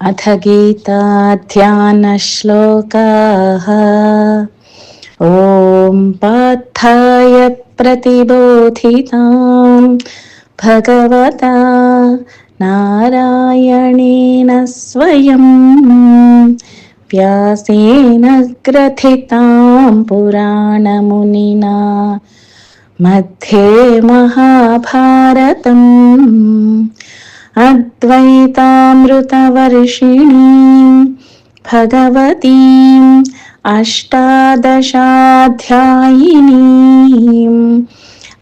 अथ गीताध्यानश्लोकाः। ॐ पार्थाय प्रतिबोधितां भगवता नारायणेन स्वयं व्यासेन ग्रथितां पुराणमुनिना मध्ये महाभारतम् अद्वैतामृतवर्षिणीं भगवतीम् अष्टादशाध्यायिनीम्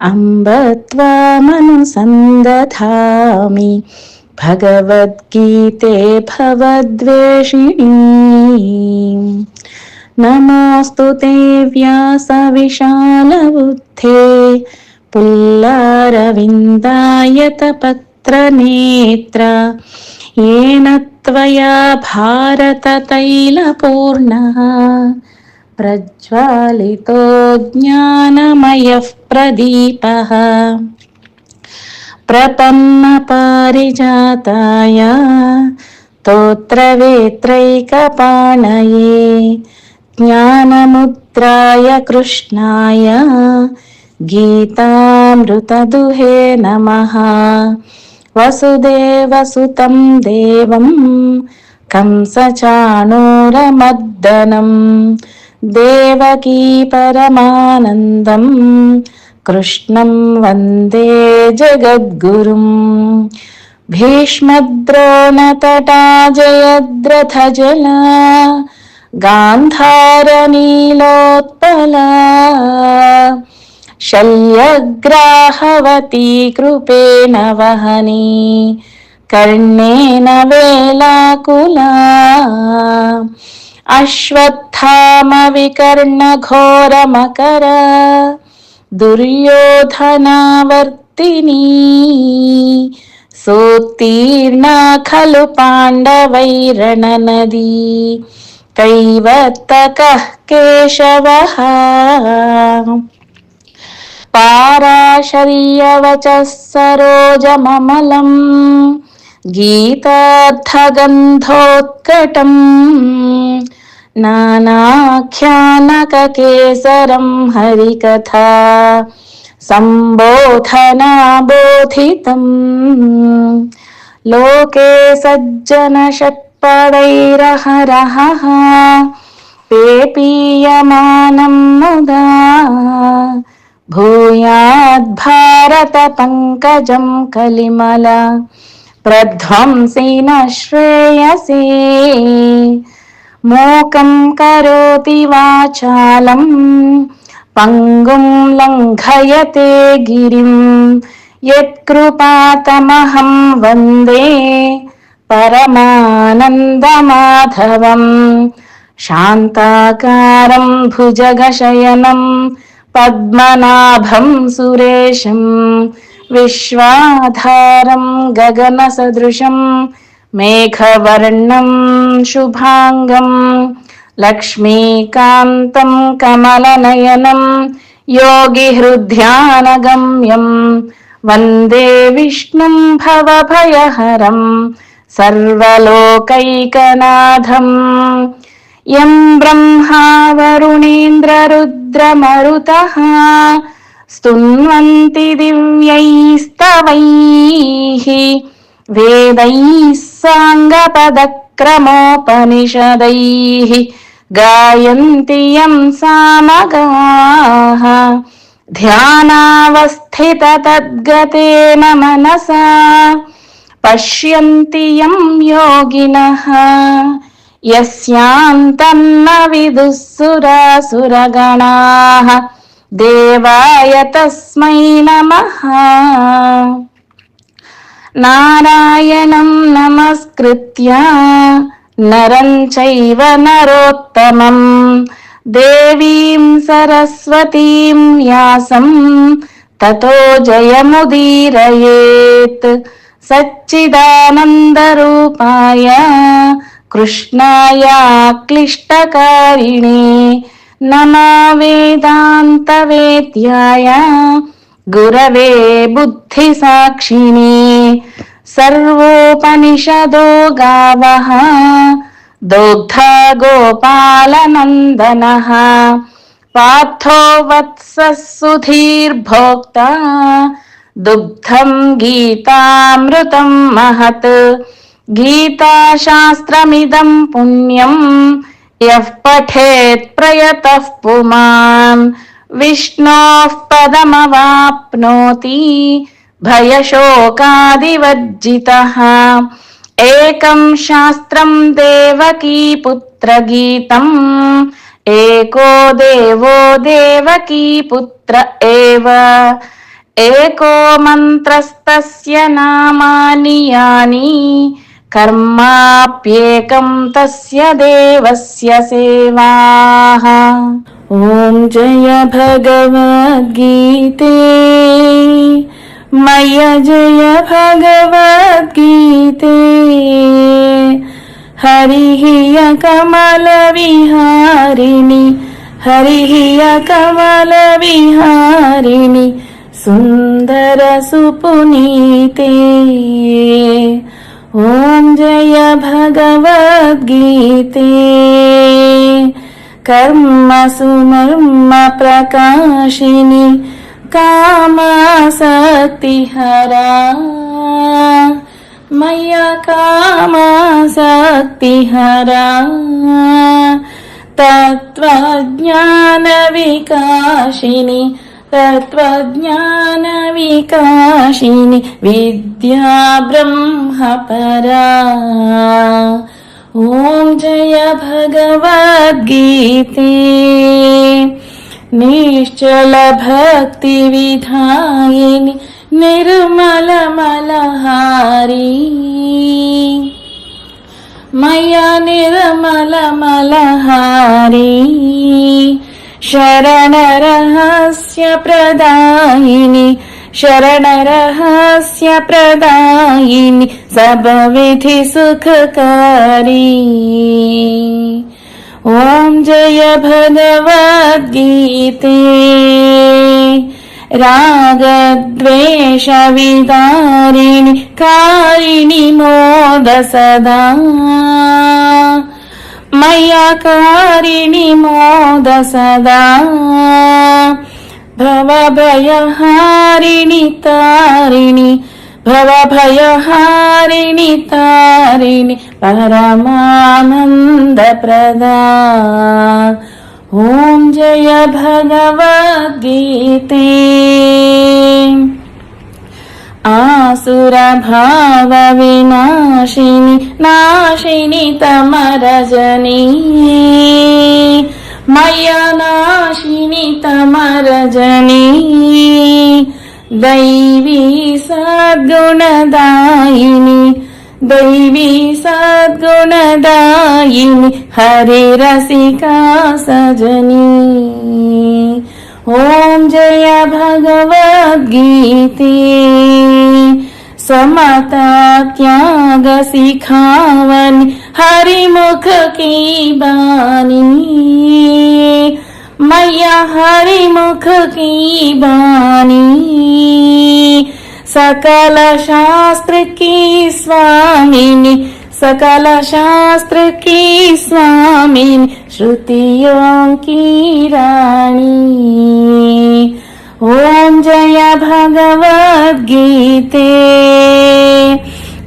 अम्ब त्वामनुसन्दधामि भगवद्गीते भवद्वेषिणीम्। नमोऽस्तु ते व्यासविशालबुद्धे पुल्लारविन्दायतपत्रनेत्र येन त्वया भारततैलपूर्णः प्रज्वालितो ज्ञानमयः प्रदीपः। प्रपन्नपारिजाताय स्तोत्रवेत्रैकपाणये ज्ञानमुद्राय कृष्णाय गीतामृतदुहे नमः। वसुदेवसुतं देवं कंसचाणूरमर्दनं देवकी परमानन्दं कृष्णं वन्दे जगद्गुरुं। भीष्मद्रोणतटा जयद्रथजला गान्धारनीलोत्पला शल्यग्राहवती कृपेण वहनी कर्णेन वेलाकुला अश्वत्थामविकर्णघोरमकर दुर्योधनावर्तिनी सोत्तीर्णा खलु पाण्डवैरणनदी कैवर्तकः केशवः। पाराशर्यवचः सरोजममलं गीतार्थगन्धोत्कटम् नानाख्यानककेसरं हरिकथा सम्बोधनाबोधितम्। लोके सज्जनषट्पदैरहरहः पेपीयमानं मुदा भूयाद्भारतपङ्कजं कलिमल प्रध्वंसेन श्रेयसे। मूकं करोति वाचालं पङ्गुं लङ्घयते गिरिं यत्कृपातमहं वन्दे परमानन्दमाधवम्। शान्ताकारं भुजगशयनं पद्मनाभं सुरेशं विश्वाधारं गगनसदृशं मेघवर्णं शुभांगं लक्ष्मीकान्तं कमलनयनं योगिहृद्ध्यानगम्यं वन्दे विष्णुं भवभयहरं सर्वलोकैकनाथम्। यं ब्रह्मा वरुणेन्द्ररुद्रमरुतः स्तुन्वन्ति दिव्यैस्तवैः वेदैः साङ्गपदक्रमोपनिषदैः गायन्ति यं सामगाः ध्यानावस्थिततद्गतेन मनसा पश्यन्ति यं योगिनः यस्यान्तन्न विदुः सुरासुरगणाः देवाय तस्मै नमः। नारायणं नमस्कृत्य नरं चैव नरोत्तमं देवीं सरस्वतीं व्यासं ततो जयमुदीरयेत्। सच्चिदानन्दरूपाय कृष्णाय क्लिष्टकारिणे नमो वेदान्तवेद्याय गुरवे बुद्धिसाक्षिणे सर्वोपनिषदो गावः दुग्धा गोपालनन्दनः पार्थो वत्सः सुधीर्भोक्ता दुग्धं गीतामृतं महत् गीताशास्त्रमिदं पुण्यं यः पठेत् प्रयतः पुमान् विष्णोः पदमवाप्नोति भयशोकादिवर्जितः एकं शास्त्रं देवकीपुत्रगीतम् एको देवो देवकीपुत्र एव एको मन्त्रस्तस्य नामानि यानि कर्माप्येकं तस्य देवस्य सेवाः। ॐ जय भगवद्गीते मय जय भगवद्गीते हरिः कमलविहारिणि हरिः कमलविहारिणि सुन्दर सुपुनीते। ॐ जय भगवद्गीते कर्म सुमर्म प्रकाशिनि कामासक्तिहरा मय्या कामासक्तिहरा तत्त्वज्ञानविकाशिनि तत्त्वज्ञानविकाशिनि विद्या ब्रह्मपरा। ॐ जय भगवद्गीते निश्चल भक्तिविधायिनि निर्मलमलहारी मया निर्मलमलहारी शरणरहस्य प्रदायिनि शरणरहस्य प्रदायिनि सबविधि सुखकारी। ॐ जय भगवद्गीते रागद्वेषविदारिणि कारिणि मोद सदा मय्या कारिणि मोद सदा भवभयहारिणि तारिणि भवभयहारिणि तारिणि परमानन्दप्रदा। ॐ जय भगवद्गीते आसुरभावविनाशिनि नाशिनि तमरजनी मय्या नाशिनि तमरजनी दैवी सद्गुणदायिनि दैवी सद्गुणदायिनि हरिरसिका सजनी। ॐ जय भगवद्गीते समता त्याग सिखावनि हरिमुख की बानी मैया हरिमुख की बानी सकल शास्त्र की स्वामिनी सकल शास्त्र की स्वामिनी श्रुतियों की रानी। ॐ जय भगवद्गीते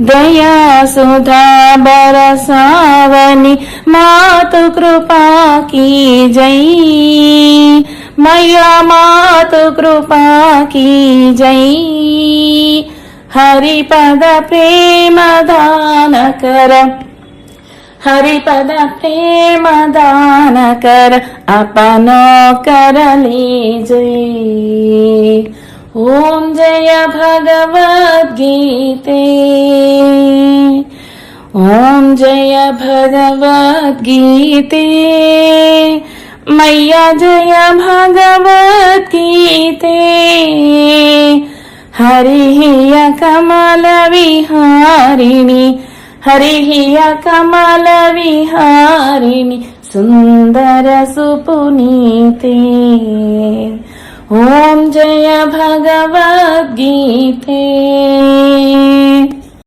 दया सुधा बरसावनी मातु कृपा की जय मैया मातु कृपा की जय हरिपद प्रेम दान कर हरिपद प्रेम दान कर अपनो कर लीजिए। ॐ जय भगवद्गीते ॐ जय भगवद्गीते मैया जय भगवद्गीते हरिः कमलविहारिणि हरिः कमलविहारिणि सुन्दर सुपुनीते। ॐ जय भगवद्गीते।